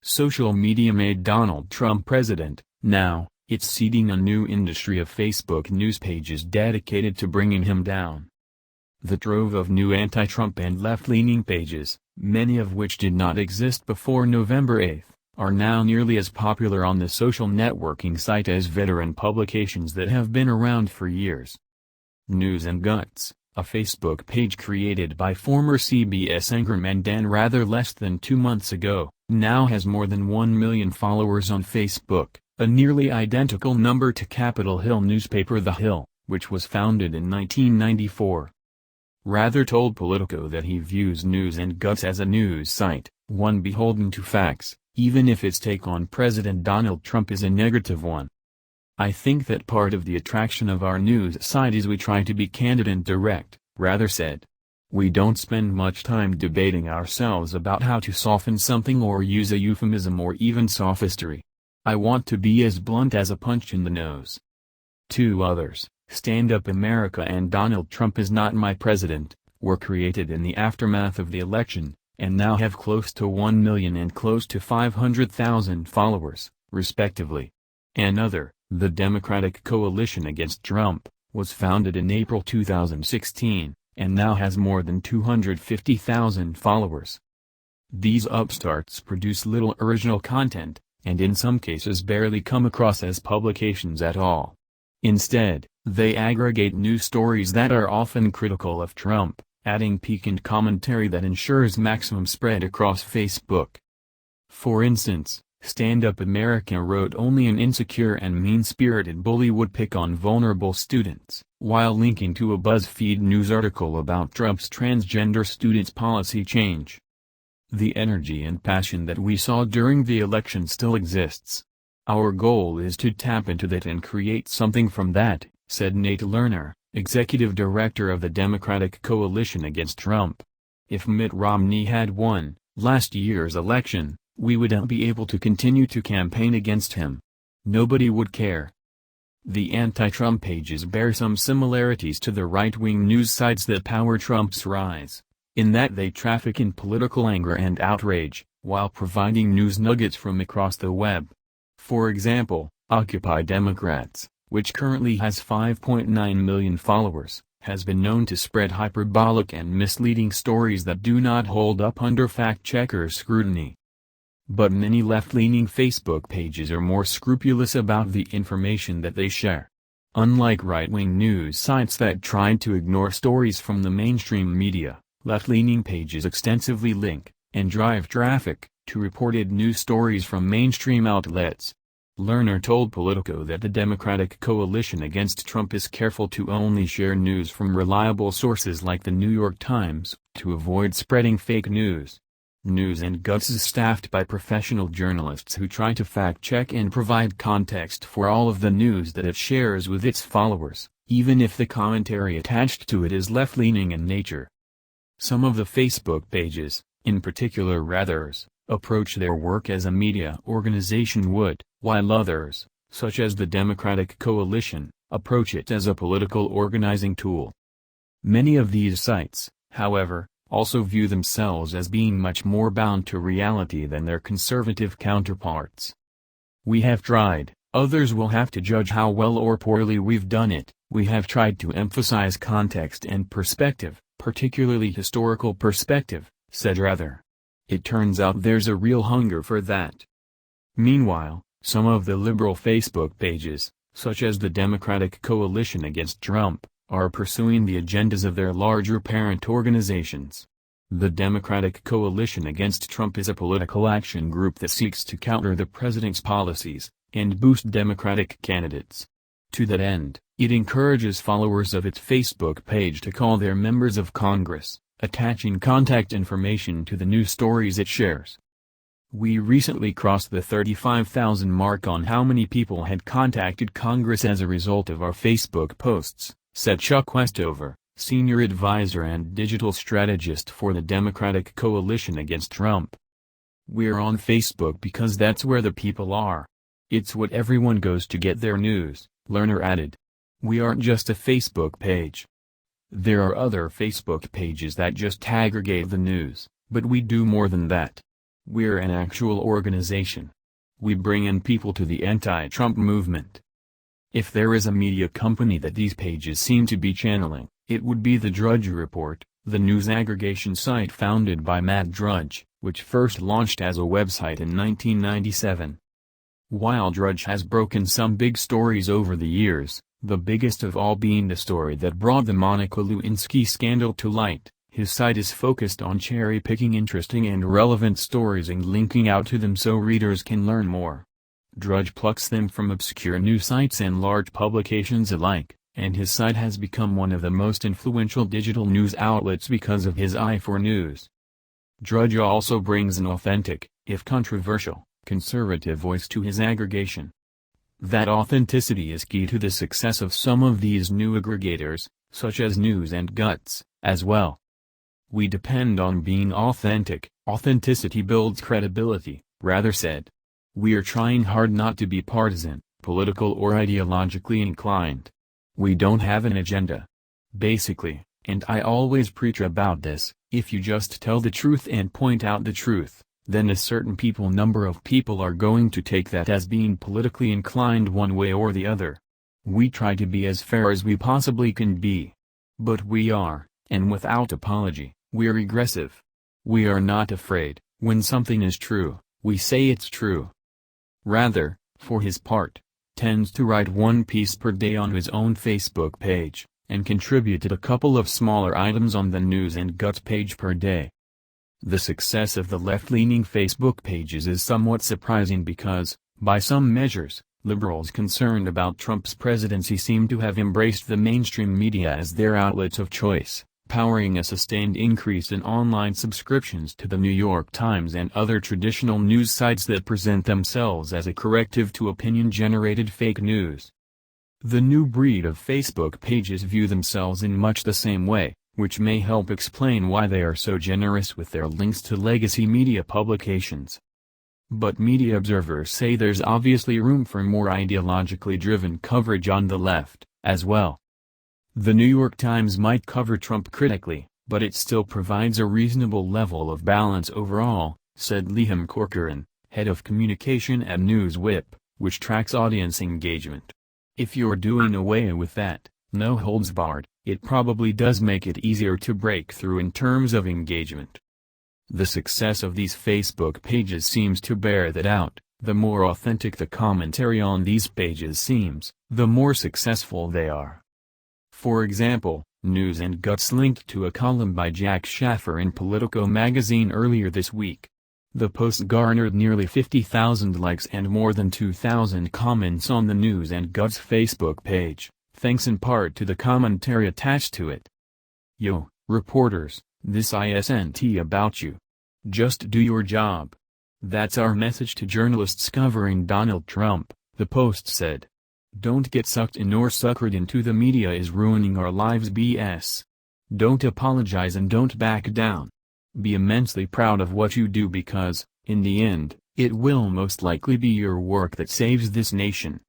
Social media made Donald Trump president. Now, it's seeding a new industry of Facebook news pages dedicated to bringing him down. The trove of new anti-Trump and left-leaning pages, many of which did not exist before November 8, are now nearly as popular on the social networking site as veteran publications that have been around for years. News and Guts, a Facebook page created by former CBS anchorman Dan Rather less than 2 months ago, now has more than 1 million followers on Facebook, a nearly identical number to Capitol Hill newspaper The Hill, which was founded in 1994. Rather told Politico that he views News and Guts as a news site, one beholden to facts, even if its take on President Donald Trump is a negative one. I think that part of the attraction of our news site is we try to be candid and direct, Rather said. We don't spend much time debating ourselves about how to soften something or use a euphemism or even sophistry. I want to be as blunt as a punch in the nose. 2 others, Stand Up America and Donald Trump Is Not My President, were created in the aftermath of the election, and now have close to 1 million and close to 500,000 followers, respectively. Another, the Democratic Coalition Against Trump, was founded in April 2016, and now has more than 250,000 followers. These upstarts produce little original content, and in some cases barely come across as publications at all. Instead, they aggregate news stories that are often critical of Trump, adding piquant commentary that ensures maximum spread across Facebook. For instance, Stand Up America wrote only an insecure and mean-spirited bully would pick on vulnerable students, while linking to a BuzzFeed news article about Trump's transgender students' policy change. The energy and passion that we saw during the election still exists. Our goal is to tap into that and create something from that, said Nate Lerner, executive director of the Democratic Coalition Against Trump. If Mitt Romney had won last year's election, we wouldn't be able to continue to campaign against him. Nobody would care. The anti-Trump pages bear some similarities to the right-wing news sites that power Trump's rise, in that they traffic in political anger and outrage, while providing news nuggets from across the web. For example, Occupy Democrats, which currently has 5.9 million followers, has been known to spread hyperbolic and misleading stories that do not hold up under fact-checkers' scrutiny. But many left-leaning Facebook pages are more scrupulous about the information that they share. Unlike right-wing news sites that try to ignore stories from the mainstream media, left-leaning pages extensively link, and drive traffic, to reported news stories from mainstream outlets. Lerner told Politico that the Democratic Coalition Against Trump is careful to only share news from reliable sources like the New York Times, to avoid spreading fake news. News and Guts is staffed by professional journalists who try to fact-check and provide context for all of the news that it shares with its followers, even if the commentary attached to it is left-leaning in nature. Some of the Facebook pages, in particular Rather's, approach their work as a media organization would, while others, such as the Democratic Coalition, approach it as a political organizing tool. Many of these sites, however, also view themselves as being much more bound to reality than their conservative counterparts. We have tried, others will have to judge how well or poorly we've done it. We have tried to emphasize context and perspective, particularly historical perspective, said Rather. It turns out there's a real hunger for that. Meanwhile, some of the liberal Facebook pages, such as the Democratic Coalition Against Trump, are pursuing the agendas of their larger parent organizations. The Democratic Coalition Against Trump is a political action group that seeks to counter the president's policies, and boost Democratic candidates. To that end, it encourages followers of its Facebook page to call their members of Congress, attaching contact information to the news stories it shares. We recently crossed the 35,000 mark on how many people had contacted Congress as a result of our Facebook posts, said Chuck Westover, senior advisor and digital strategist for the Democratic Coalition Against Trump. We're on Facebook because that's where the people are. It's what everyone goes to get their news, Lerner added. We aren't just a Facebook page. There are other Facebook pages that just aggregate the news, but we do more than that. We're an actual organization. We bring in people to the anti-Trump movement. If there is a media company that these pages seem to be channeling, it would be the Drudge Report, the news aggregation site founded by Matt Drudge, which first launched as a website in 1997. While Drudge has broken some big stories over the years, the biggest of all being the story that brought the Monica Lewinsky scandal to light, his site is focused on cherry-picking interesting and relevant stories and linking out to them so readers can learn more. Drudge plucks them from obscure news sites and large publications alike, and his site has become one of the most influential digital news outlets because of his eye for news. Drudge also brings an authentic, if controversial, conservative voice to his aggregation. That authenticity is key to the success of some of these new aggregators, such as News and Guts, as well. We depend on being authentic. Authenticity builds credibility, Rather said. We're trying hard not to be partisan, political or ideologically inclined. We don't have an agenda. Basically, and I always preach about this, if you just tell the truth and point out the truth, then a certain number of people are going to take that as being politically inclined one way or the other. We try to be as fair as we possibly can be. But we are, and without apology, we're aggressive. We are not afraid. When something is true, we say it's true. Rather, for his part, tends to write one piece per day on his own Facebook page, and contributed a couple of smaller items on the News and Guts page per day. The success of the left-leaning Facebook pages is somewhat surprising because, by some measures, liberals concerned about Trump's presidency seem to have embraced the mainstream media as their outlets of choice, powering a sustained increase in online subscriptions to the New York Times and other traditional news sites that present themselves as a corrective to opinion-generated fake news. The new breed of Facebook pages view themselves in much the same way, which may help explain why they are so generous with their links to legacy media publications. But media observers say there's obviously room for more ideologically driven coverage on the left, as well. The New York Times might cover Trump critically, but it still provides a reasonable level of balance overall, said Liam Corcoran, head of communication at NewsWhip, which tracks audience engagement. If you're doing away with that, no holds barred, it probably does make it easier to break through in terms of engagement. The success of these Facebook pages seems to bear that out. The more authentic the commentary on these pages seems, the more successful they are. For example, News and Guts linked to a column by Jack Schaffer in Politico magazine earlier this week. The post garnered nearly 50,000 likes and more than 2,000 comments on the News and Guts Facebook page, thanks in part to the commentary attached to it. "Yo, reporters, this isn't about you. Just do your job. That's our message to journalists covering Donald Trump," the Post said. "Don't get sucked in or suckered into the media is ruining our lives BS. Don't apologize and don't back down. Be immensely proud of what you do because, in the end, it will most likely be your work that saves this nation."